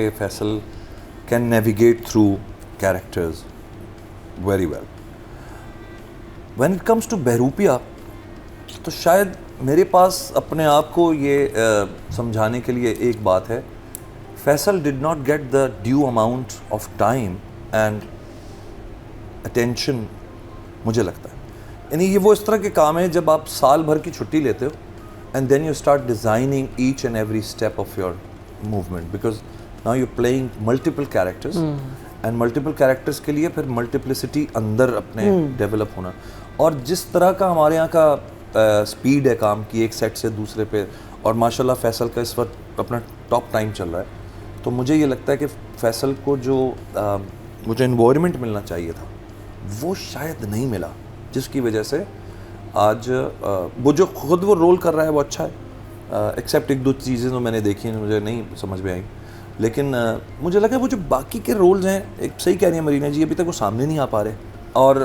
कि Faisal can navigate through characters very well. When it comes to Bahrupiya तो शायद मेरे पास अपने आप को ये समझाने के लिए एक बात है, Faisal did not get the due amount of time and attention. मुझे लगता है यानी ये वो इस तरह के काम है जब आप साल भर की छुट्टी लेते हो and then you start designing each and every step of your movement, because now you playing multiple characters and multiple characters के लिए फिर मल्टीप्लिसिटी अंदर अपने डेवलप होना. और जिस तरह का हमारे यहाँ का स्पीड है काम की एक सेट से दूसरे पे, और माशाल्लाह फैसल का इस वक्त अपना टॉप टाइम चल रहा है, तो मुझे ये लगता है कि फैसल को जो मुझे इन्वायरमेंट मिलना चाहिए था वो शायद नहीं मिला, जिसकी वजह से आज वो जो खुद वो रोल कर रहा है वो अच्छा है, एक्सेप्ट एक दो चीज़ें जो मैंने देखी हैं मुझे नहीं समझ में आई. लेकिन मुझे लगा वो जो बाकी के रोल्स हैं, एक सही कह रही है मरीना जी, अभी तक वो सामने नहीं आ पा रहे. और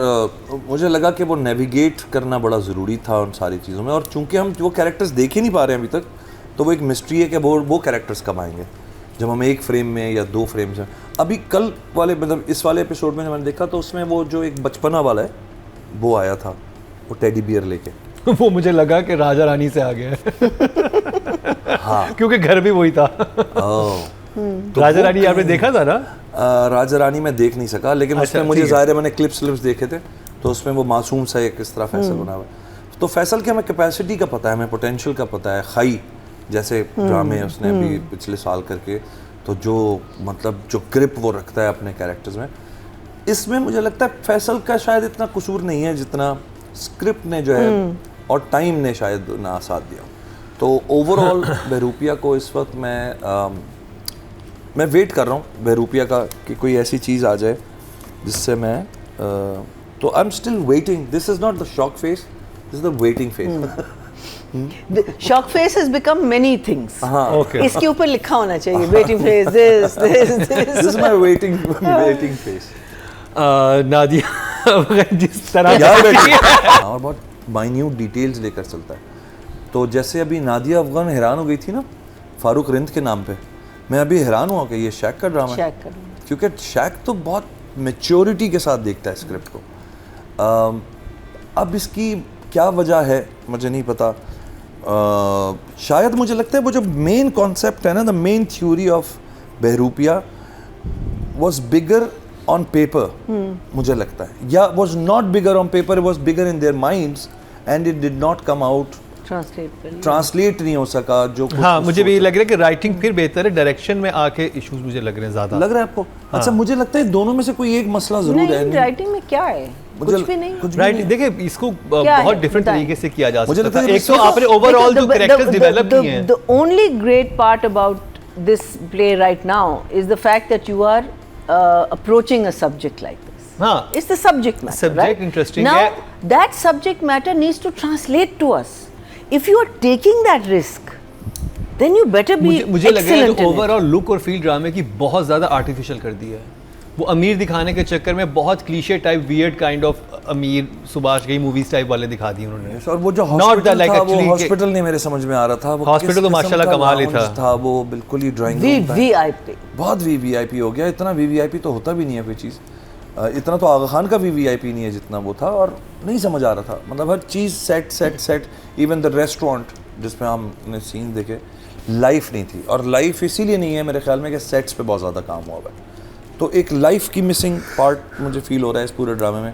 मुझे लगा कि वो नेविगेट करना बड़ा ज़रूरी था उन सारी चीज़ों में. और चूंकि हम वो कैरेक्टर्स देख ही नहीं पा रहे हैं अभी तक, तो वो एक मिस्ट्री है कि वो कैरेक्टर्स कब आएंगे, जब हम एक फ्रेम में या दो फ्रेम्स में. अभी कल वाले मतलब इस वाले एपिसोड में जब मैंने देखा तो उसमें वो जो एक बचपना वाला है वो आया था, वो टेडी बियर लेके. वो मुझे लगा कि राजा रानी से आ गया है. हाँ, क्योंकि घर भी वही था. तो राजा रानी आपने देखा था ना? राजा रानी मैं देख नहीं सका, लेकिन उसमें मुझे ज़ाहिर है मैंने क्लिप्स देखे थे, तो उसमें वो मासूम सा एक किस तरह फैसल बना हुआ है. तो फैसल की हमें कैपेसिटी का पता है, हमें पोटेंशियल का पता है. खाई जैसे ड्रामे उसने अभी पिछले साल करके, तो जो मतलब जो ग्रिप वो रखता है अपने कैरेक्टर्स में, इसमें मुझे लगता है फैसल का शायद इतना कसूर नहीं है जितना स्क्रिप्ट ने जो है और टाइम ने शायद ना साथ दिया. तो ओवरऑल बहरूपिया को इस वक्त मैं वेट कर रहा हूँ बहरूपिया का कि कोई ऐसी चीज़ आ जाए जिससे मैं तो I am still waiting. This is not the shock face, this is the waiting face. Shock face has become many things. Okay. इसके ऊपर लिखा होना चाहिए waiting face, this is my waiting face. Nadia जिस तरह और बहुत माइन्यूट डिटेल्स लेकर चलता है. तो जैसे अभी नादिया अफगान हैरान हो गई थी ना फारूक रिंद के नाम पे, मैं अभी हैरान हुआ कि ये शैक का ड्रामा है, क्योंकि शैक तो बहुत मैच्योरिटी के साथ देखता है स्क्रिप्ट को. अब इसकी क्या वजह है मुझे नहीं पता. शायद मुझे लगता है वो जो मेन कॉन्सेप्ट है ना, the main theory of Bahurupiya was bigger on paper, मुझे लगता है, या was not bigger on paper, was bigger in their minds and it did not come out, translate नहीं हो सका. जो हाँ, मुझे भी लग रहा है कि राइटिंग फिर बेहतर है, डायरेक्शन में आके इश्यूज मुझे लग रहे हैं ज़्यादा. लग रहा है आपको? हाँ. अच्छा, मुझे लगता है दोनों में से कोई एक मसला जरूर है. राइटिंग में क्या है? कुछ भी नहीं. राइट, देखिए इसको बहुत डिफरेंट तरीके से किया जा सकता है. एक तो आपने ओवरऑल जो कैरेक्टर्स डेवलप किए हैं. The only great part about this play right now is the fact that you are approaching a subject like this. हाँ, it's the subject matter. Subject right? interesting Now है. that subject matter needs to translate to us. If you are taking that risk, then you better be मुझे लग रहा है excellent कि in it. Overall look और feel ड्रामे की बहुत ज़्यादा आर्टिफिशियल कर दी है. वो अमीर दिखाने के चक्कर में बहुत cliché type weird kind of अमीर सुभाष घई मूवीज टाइप वाले दिखा दिए उन्होंने. और वो जो हॉस्पिटल था, वो हॉस्पिटल नहीं मेरे समझ में आ रहा था. हॉस्पिटल तो माशाल्लाह कमाल ही था. वो बिल्कुल ही ड्राइंग VVIP, बहुत VVIP हो गया. इतना VVIP तो होता भी नहीं है कोई चीज़. इतना तो आगा खान का VVIP नहीं है जितना वो था, और नहीं समझ आ रहा था. मतलब हर चीज़ सेट इवन द रेस्टोरेंट जिसमें हमने सीन देखे, लाइफ नहीं थी. और लाइफ इसीलिए नहीं है मेरे ख्याल में कि सेट्स पे बहुत ज़्यादा काम हुआ है. तो एक लाइफ की मिसिंग पार्ट मुझे फील हो रहा है इस पूरे ड्रामे में.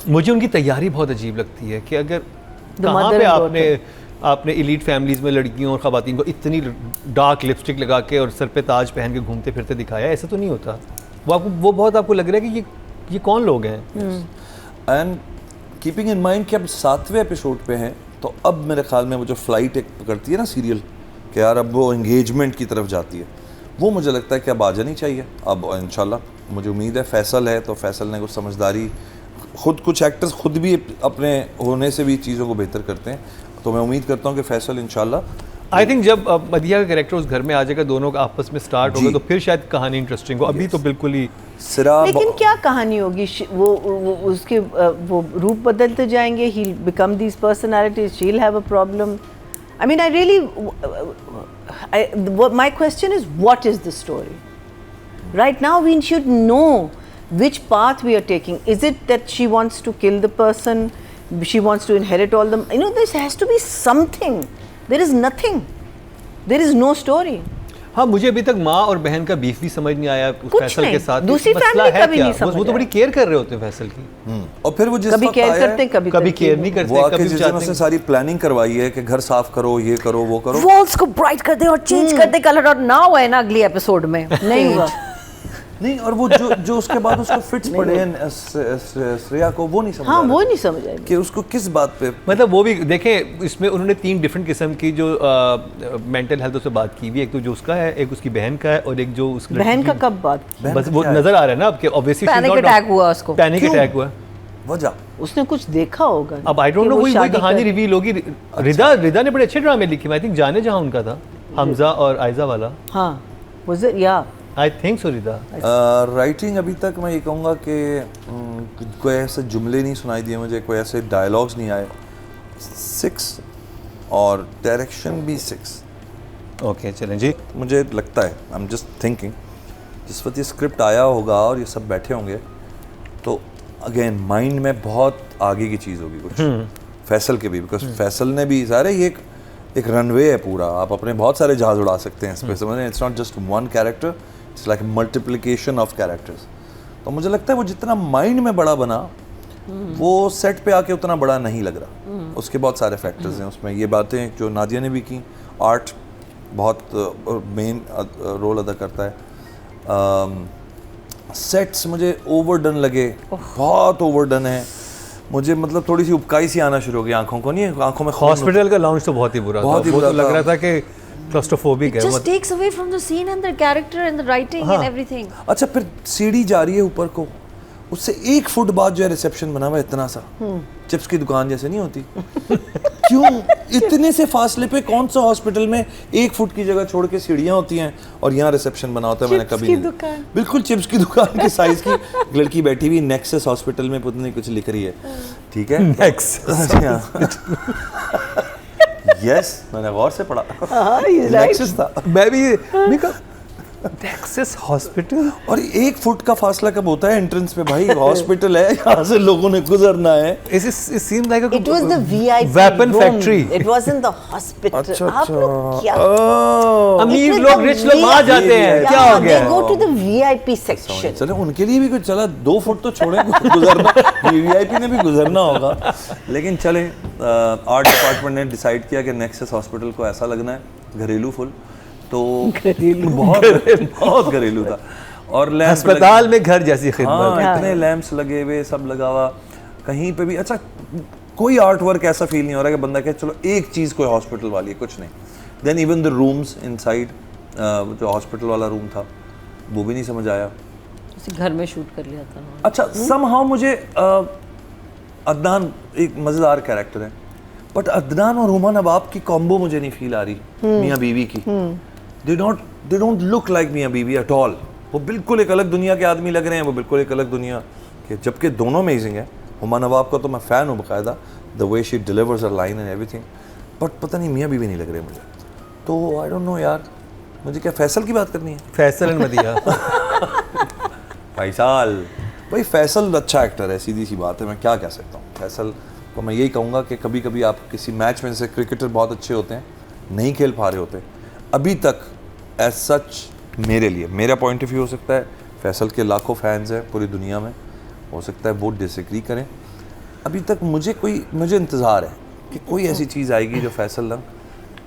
मुझे उनकी तैयारी बहुत अजीब लगती है कि अगर कहाँ पे आपने एलीट फैमिलीज़ में लड़कियों और ख़वातीन को इतनी डार्क लिपस्टिक लगा के और सर पे ताज पहन के घूमते फिरते दिखाया. ऐसा तो नहीं होता. वो बहुत आपको लग रहा है कि ये कौन लोग हैं. एंड कीपिंग इन माइंड कि अब 7वें एपिसोड पे हैं, तो अब मेरे ख्याल में वो जो फ्लाइट एक पकड़ती है ना सीरियल, कि यार अब वो एंगेजमेंट की तरफ जाती है, वो मुझे लगता है कि अब आ जानी चाहिए. अब इंशाल्लाह मुझे उम्मीद है फैसल है तो फैसल ने कुछ समझदारी, खुद कुछ एक्टर्स खुद भी अपने होने से भी चीज़ों को बेहतर करते हैं, तो मैं उम्मीद करता हूँ कि फैसल इंशाल्लाह. आई थिंक जब मदिया का कैरेक्टर उस घर में आ जाएगा, दोनों का आपस में स्टार्ट होगा, तो फिर शायद कहानी इंटरेस्टिंग हो. अभी तो बिल्कुल ही लेकिन क्या कहानी होगी? वो उसके वो रूप बदलते जाएंगे. He will become these personalities, she will have a problem. I mean, I really, my question is, what is the story? Right now, we should know which path we are taking. Is it that she wants to kill the person? She wants to inherit all the, you know, there has to be something. There is nothing. There is no story. हाँ, मुझे अभी तक माँ और बहन का beef भी समझ नहीं आया कुछ फैसल नहीं, के साथ। दूसरी मसला फैमिली है का भी क्या? नहीं समझ वो तो बड़ी आया। केयर कर रहे होते हैं फैसल की। और फिर वो जिस कभी वक्त केयर आया करते हैं, कभी कभी केयर नहीं करते, वो आके कभी जिस दिन चाहते उसने हैं। सारी प्लानिंग करवाई है कि घर साफ करो, ये करो, वो करो, वॉल्स को ब्राइट कर दे और चेंज कर दे कलर, और ना हुआ है ना अगली एपिसोड में नहीं हुआ। नहीं, और वो जो उसके बाद उसको फिट्स पड़े हैं श्रेया को, वो नहीं समझ हाँ, आ रहा वो नहीं समझ आएगी कि उसको किस बात पे। मतलब वो भी देखें, इसमें उन्होंने 3 डिफरेंट किस्म की जो मेंटल हेल्थ से बात की हुई है। एक तो जो उसका है, एक उसकी बहन का है, और एक जो उसकी बहन का कब बात बहन बस का वो क्या है? नजर आ रहा है ना आपके, ऑब्वियसली पैनिक अटैक हुआ उसको। पैनिक क्यों? अटैक हुआ। वजह उसने कुछ देखा होगा। अब आई डोंट कि नो, वो वही शादी कहानी कर- रिवील होगी। रिदा ने बड़े अच्छे ड्रामे लिखे, आई थिंक जाने जहां उनका था, हमजा और आयजा वाला। हाँ, was it? Yeah. I think so Rida. Writing अभी तक मैं ये कहूँगा कि कोई ऐसे जुमले नहीं सुनाई दिए मुझे, कोई ऐसे डायलॉग्स नहीं आए। 6 और डायरेक्शन भी 6। ओके, चलें जी। मुझे लगता है, आई एम जस्ट थिंकिंग, जिस वक्त ये स्क्रिप्ट आया होगा और ये सब बैठे होंगे, तो अगेन माइंड में बहुत आगे की चीज़ होगी कुछ फैसल के भी, बिकॉज फैसल ने भी सारे ये एक रनवे है पूरा, आप अपने बहुत सारे जहाज उड़ा सकते हैं इस पे, समझ रहे हैं? It's not just one character, it's like multiplication of characters. तो मुझे लगता है वो जितना माइंड में बड़ा बना, वो सेट पे आके उतना बड़ा नहीं लग रहा। उसके बहुत सारे फैक्टर्स हैं उसमें। ये बातें जो नादिया ने भी की, आर्ट बहुत मेन रोल अदा करता है। सेट्स मुझे ओवरडन लगे, बहुत ओवरडन है मुझे, मतलब थोड़ी सी उबकाई सी आना शुरू हो गई आंखों को, नहीं आंखों में खून। हॉस्पिटल का लॉन्च तो बहुत ही बुरा था, बहुत ही वो बुरा तो लग था। रहा था कि क्लॉस्ट्रोफोबिक है। just takes away from the scene and the character and the writing and everything. अच्छा, फिर सीढ़ी जा रही है ऊपर को, उससे 1 फुट बाद जो है रिसेप्शन बना हुआ है इतना सा, चिप्स की दुकान जैसे नहीं होती। क्यों इतने से फासले पे कौन सा हॉस्पिटल में 1 फुट की जगह छोड़ के सीढ़ियाँ होती हैं और यहाँ रिसेप्शन बना होता है? मैंने कभी नहीं, दुकान। बिल्कुल चिप्स की दुकान के साइज की लड़की बैठी हुई, नेक्सस हॉस्पिटल में पता नहीं कुछ लिख रही है, ठीक है? यस, मैंने गौर से पढ़ा, नेक्सस था। मैं भी टेक्सास हॉस्पिटल, और 1 फुट का फासला कब होता है एंट्रेंस पे? भाई हॉस्पिटल है, यहाँ से लोगों ने गुजरना है। it seemed like a It was the VIP weapon room. factory. It wasn't the hospital. अच्छा, आप लोग क्या? ओह, अमीर It was लोग, the रिच लोग वहाँ जाते हैं, Yeah, क्या हो They गया? go to the VIP section. चलो उनके लिए भी कुछ, चला 2 फुट तो छोड़े गुजरना, वीवीआईपी ने भी गुजरना होगा। लेकिन चले, आर्ट डिपार्टमेंट ने डिसाइड किया कि नेक्सस हॉस्पिटल को ऐसा लगना है घरेलू फुल, तो बहुत घरेलू था। और लैंप अस्पताल में घर जैसी खिदमत। हाँ, इतने लैंप्स लगे हुए, सब लगा हुआ कहीं पे भी। अच्छा, कोई आर्ट वर्क ऐसा फील नहीं हो रहा कि बंदा कहे चलो एक चीज़ कोई हॉस्पिटल वाली है, कुछ नहीं। Then even the rooms inside, जो हॉस्पिटल वाला रूम था वो भी नहीं समझ आया। उसी घर में शूट कर लिया था। अच्छा, समहाउ मुझे अदनान एक मज़ेदार कैरेक्टर है, बट अदनान और हुमा नवाब की कॉम्बो मुझे नहीं फील आ रही, मियाँ बीवी की। दे डोंट लुक लाइक मियाँ बीवी एट ऑल। वो बिल्कुल एक अलग दुनिया के आदमी लग रहे हैं, वो बिल्कुल एक अलग दुनिया के, जबकि दोनों अमेजिंग है। हुमा नवाब का तो मैं फ़ैन हूँ बाकायदा, the way she delivers her line and everything, but पता नहीं मियाँ बीवी नहीं लग रहे मुझे। तो आई डोंट नो यार, मुझे क्या फैसल की बात करनी है? फैसल एंड मदिया। भाई फैसल अच्छा एक्टर है, सीधी सी बात है, मैं क्या कह सकता हूँ। फैसल को मैं यही कहूँगा कि कभी कभी आप किसी मैच में, जैसे क्रिकेटर बहुत अच्छे होते हैं, नहीं खेल पा रहे होते अभी तक, एज सच मेरे लिए, मेरा पॉइंट ऑफ व्यू हो सकता है, फैसल के लाखों फैंस हैं पूरी दुनिया में, हो सकता है वो डिसएग्री करें, अभी तक मुझे इंतज़ार है कि कोई ऐसी चीज़ आएगी जो फैसल ना,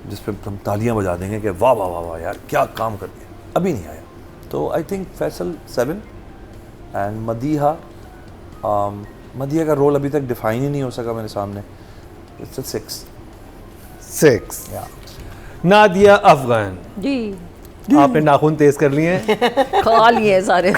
जिस पे हम तालियां बजा देंगे कि वाह वाह वाह वाह यार क्या काम कर दिया। अभी नहीं आया, तो आई थिंक फैसल 7 एंड मदिया का रोल अभी तक डिफाइन ही नहीं हो सका मेरे सामने, इट्स अ 6। नादिया अफगान जी, आपने नाखून तेज कर लिए हैं। खा लिए सारे।